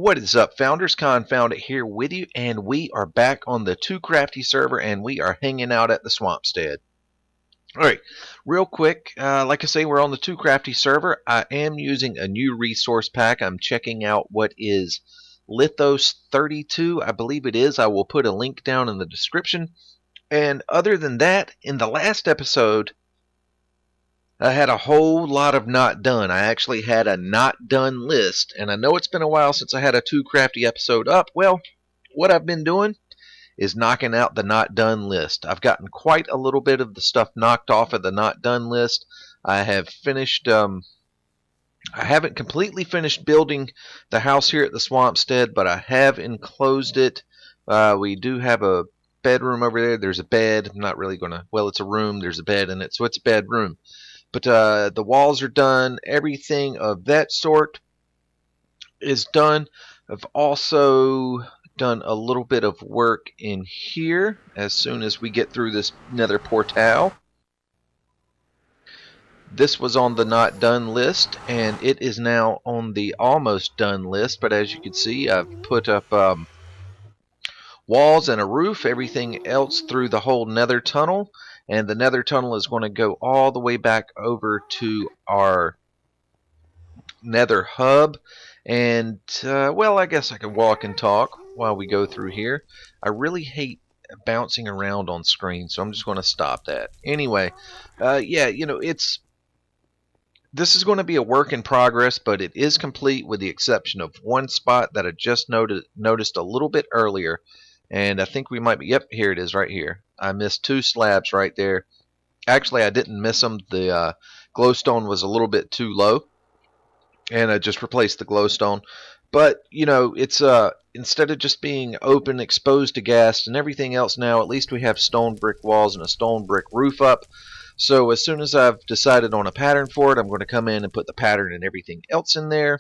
What is up, founders? CONfoundit here with you, and we are back on the TooCrafty server, and we are hanging out at the Swampstead. Alright, real quick, like I say, we're on the TooCrafty server. I am using a new resource pack. I'm checking out what is Lithos 32, I believe it is. I will put a link down in the description. And other than that, in the last episode, I had a whole lot of not done. I actually had a not done list, and I know it's been a while since I had a TooCrafty episode up. Well, what I've been doing is knocking out the not done list. I've gotten quite a little bit of the stuff knocked off of the not done list. I have finished, I haven't completely finished building the house here at the Swampstead, but I have enclosed it. We do have a bedroom over there. There's a bed. I'm not really going to, well, it's a room. There's a bed in it, so it's a bedroom. But the walls are done. Everything of that sort is done. I've also done a little bit of work in here as soon as we get through this nether portal. This was on the not done list, and it is now on the almost done list. But as you can see, I've put up walls and a roof, everything else through the whole nether tunnel. And the nether tunnel is going to go all the way back over to our nether hub. And, well, I guess I can walk and talk while we go through here. I really hate bouncing around on screen, so I'm just going to stop that. Anyway, yeah, you know, this is going to be a work in progress, but it is complete with the exception of one spot that I just noticed a little bit earlier. And I think we might be, yep, here it is right here. I missed two slabs right there. Actually, I didn't miss them. The glowstone was a little bit too low, and I just replaced the glowstone. But, you know, it's instead of just being open, exposed to gas and everything else now, at least we have stone brick walls and a stone brick roof up. So as soon as I've decided on a pattern for it, I'm going to come in and put the pattern and everything else in there.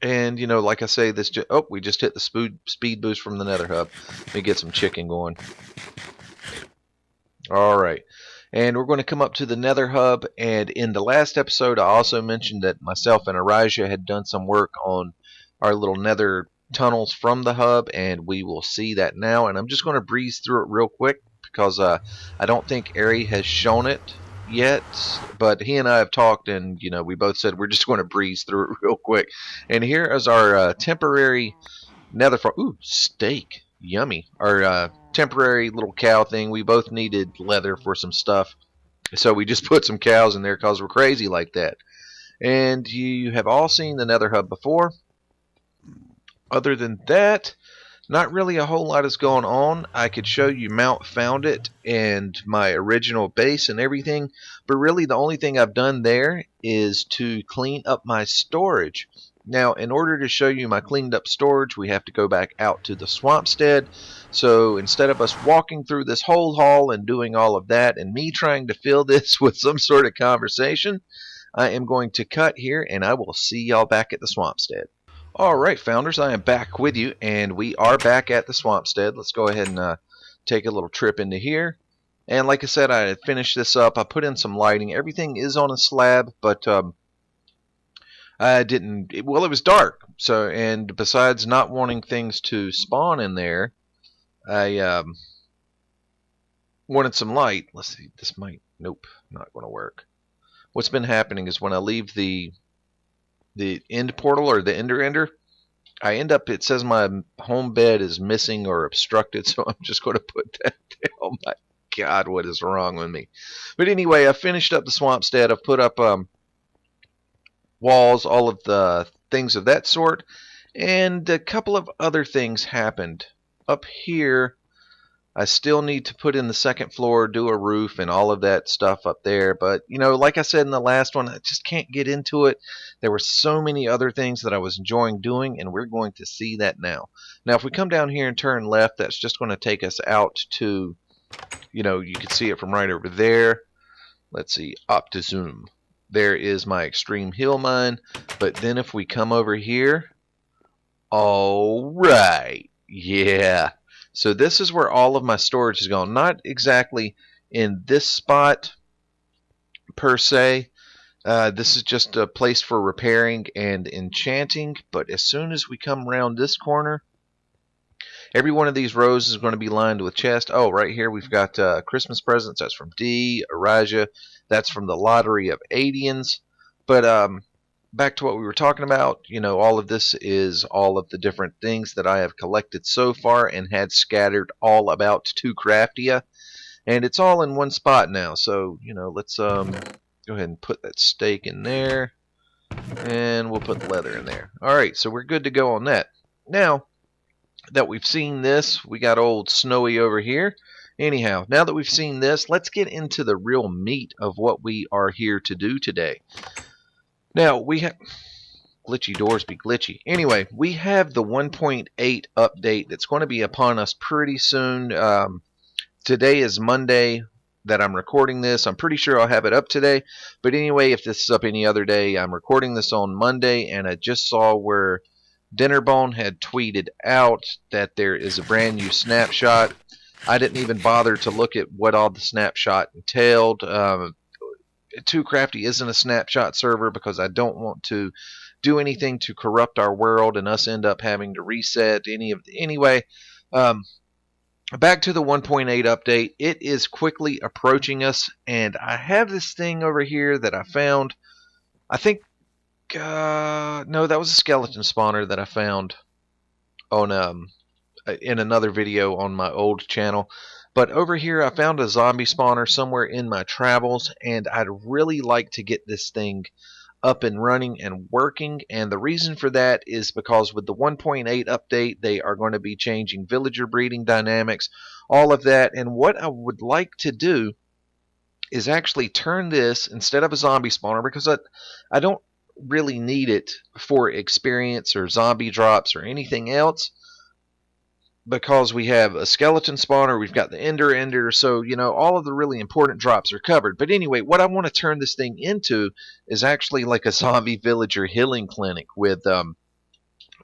And, you know, like I say, this oh, we just hit the speed boost from the nether hub. Let me get some chicken going. Alright. And we're going to come up to the nether hub. And in the last episode, I also mentioned that myself and Erijah had done some work on our little nether tunnels from the hub. And we will see that now. And I'm just going to breeze through it real quick, because I don't think Eri has shown it yet, but he and I have talked, and you know, we both said we're just going to breeze through it real quick. And here is our temporary nether farm. Ooh, steak, yummy. Our temporary little cow thing. We both needed leather for some stuff, so we just put some cows in there because we're crazy like that. And you have all seen the nether hub before. Other than that, not really a whole lot is going on. I could show you CONfoundit and my original base and everything, but really the only thing I've done there is to clean up my storage. Now, in order to show you my cleaned up storage, we have to go back out to the Swampstead. So instead of us walking through this whole hall and doing all of that and me trying to fill this with some sort of conversation, I am going to cut here, and I will see y'all back at the Swampstead. Alright, founders, I am back with you, and we are back at the Swampstead. Let's go ahead and take a little trip into here. And like I said, I finished this up. I put in some lighting. Everything is on a slab, but I didn't, well, it was dark. So, and besides not wanting things to spawn in there, I wanted some light. Let's see, this might, nope, not going to work. What's been happening is when I leave the end portal or the ender, I end up, it says my home bed is missing or obstructed, so I'm just going to put that down. Oh my God, what is wrong with me? But anyway, I finished up the Swampstead. I've put up walls, all of the things of that sort, and a couple of other things happened. Up here, I still need to put in the second floor, do a roof, and all of that stuff up there. But, you know, like I said in the last one, I just can't get into it. There were so many other things that I was enjoying doing, and we're going to see that now. Now, if we come down here and turn left, that's just going to take us out to, you know, you can see it from right over there. Let's see, Optizoom. There is my extreme hill mine. But then if we come over here, all right, yeah. So this is where all of my storage is going. Not exactly in this spot per se. This is just a place for repairing and enchanting, but as soon as we come around this corner, every one of these rows is going to be lined with chests. Oh, right here we've got Christmas presents. That's from D, Erijah. That's from the Lottery of Adians. But back to what we were talking about, all of this is all of the different things that I have collected so far and had scattered all about TooCrafty. And it's all in one spot now. So, let's go ahead and put that steak in there. And we'll put the leather in there. Alright, so we're good to go on that. Now that we've seen this, we got old Snowy over here. Anyhow, now that we've seen this, let's get into the real meat of what we are here to do today. Now, we have... Glitchy doors be glitchy. Anyway, we have the 1.8 update that's going to be upon us pretty soon. Today is Monday that I'm recording this. I'm pretty sure I'll have it up today. But anyway, if this is up any other day, I'm recording this on Monday, and I just saw where Dinnerbone had tweeted out that there is a brand new snapshot. I didn't even bother to look at what all the snapshot entailed. TooCrafty isn't a snapshot server because I don't want to do anything to corrupt our world and us end up having to reset anyway. Back to the 1.8 update. It is quickly approaching us, and I have this thing over here that I found. I think no, that was a skeleton spawner that I found on in another video on my old channel. But over here I found a zombie spawner somewhere in my travels, and I'd really like to get this thing up and running and working. And the reason for that is because with the 1.8 update, they are going to be changing villager breeding dynamics, all of that. And what I would like to do is actually turn this, instead of a zombie spawner, because I don't really need it for experience or zombie drops or anything else, because we have a skeleton spawner, we've got the ender, so all of the really important drops are covered. But anyway, what I want to turn this thing into is actually like a zombie villager healing clinic with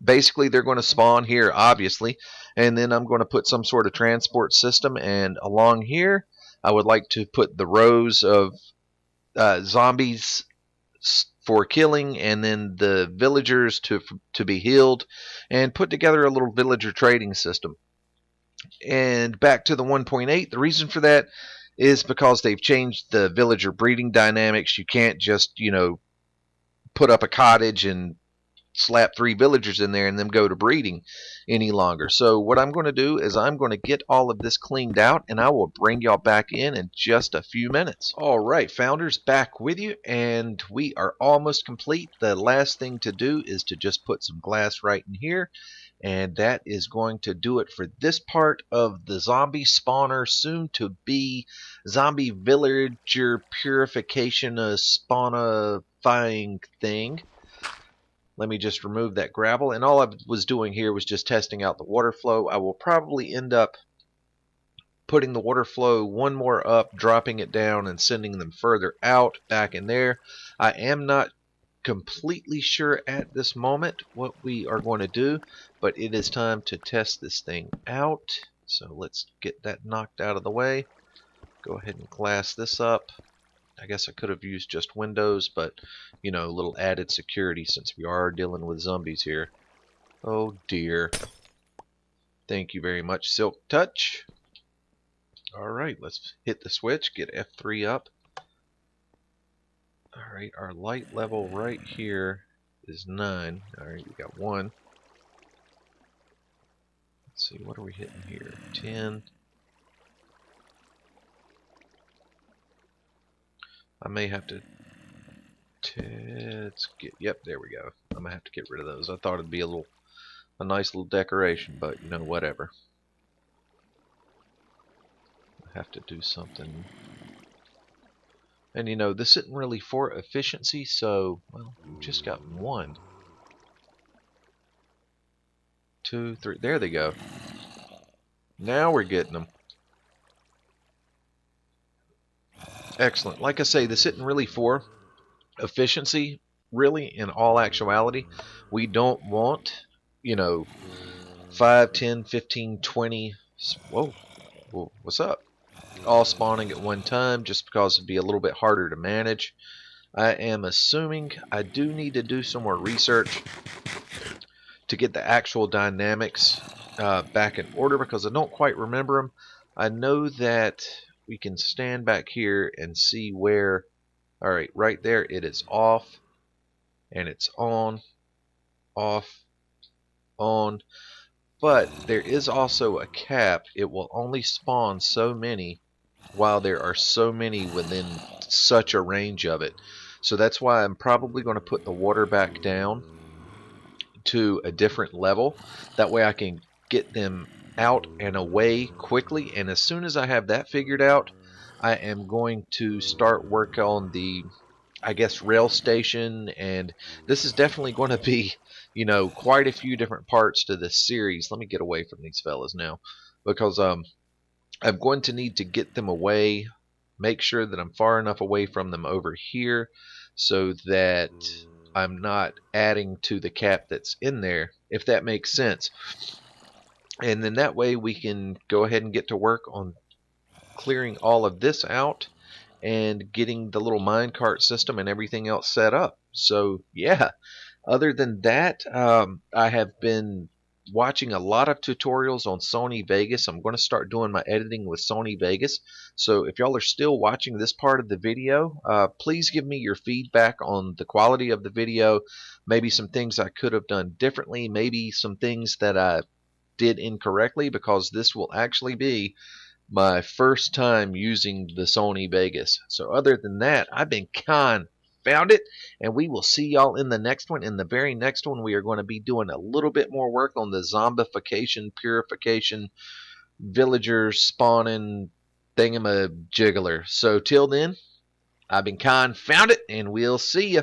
basically they're going to spawn here, obviously, and then I'm going to put some sort of transport system, and along here I would like to put the rows of zombies for killing, and then the villagers to be healed, and put together a little villager trading system. And back to the 1.8, the reason for that is because they've changed the villager breeding dynamics. You can't just, put up a cottage and slap 3 villagers in there and then go to breeding any longer. So what I'm going to do is I'm going to get all of this cleaned out, and I will bring y'all back in just a few minutes. Alright, founders, back with you, and we are almost complete. The last thing to do is to just put some glass right in here, and that is going to do it for this part of the zombie spawner, soon to be zombie villager purification spawnifying thing. Let me just remove that gravel. And all I was doing here was just testing out the water flow. I will probably end up putting the water flow one more up, dropping it down, and sending them further out back in there. I am not completely sure at this moment what we are going to do, but it is time to test this thing out. So let's get that knocked out of the way. Go ahead and glass this up. I guess I could have used just windows, but a little added security since we are dealing with zombies here. Oh dear. Thank you very much, Silk Touch. Alright, let's hit the switch, get F3 up. Alright, our light level right here is 9. Alright, we got 1. Let's see, what are we hitting here? 10. I may have to... Let's get... Yep, there we go. I'm gonna have to get rid of those. I thought it'd be a nice little decoration, but whatever. I have to do something. And this isn't really for efficiency, so well, we've just got 1, 2, 3. There they go. Now we're getting them. Excellent. Like I say, this isn't really for efficiency, really, in all actuality. We don't want, 5, 10, 15, 20... Whoa. What's up? All spawning at one time, just because it'd be a little bit harder to manage. I am assuming I do need to do some more research to get the actual dynamics back in order, because I don't quite remember them. I know that we can stand back here and see where, alright, right there it is off, and it's on, off, on, but there is also a cap. It will only spawn so many while there are so many within such a range of it. So that's why I'm probably going to put the water back down to a different level. That way I can get them out and away quickly, and as soon as I have that figured out, I am going to start work on the, I guess, rail station. And this is definitely going to be, you know, quite a few different parts to this series. Let me get away from these fellas now, because I'm going to need to get them away, make sure that I'm far enough away from them over here so that I'm not adding to the cap that's in there, if that makes sense. And then that way we can go ahead and get to work on clearing all of this out and getting the little minecart system and everything else set up. So yeah, other than that, I have been watching a lot of tutorials on Sony Vegas. I'm going to start doing my editing with Sony Vegas. So if y'all are still watching this part of the video, please give me your feedback on the quality of the video, maybe some things I could have done differently, maybe some things that I did incorrectly, because this will actually be my first time using the Sony Vegas. So other than that, I've been found it, and we will see y'all in the next one. In the very next one, we are going to be doing a little bit more work on the zombification, purification, villagers spawning thingamajigger. So till then, I've been found it, and we'll see ya.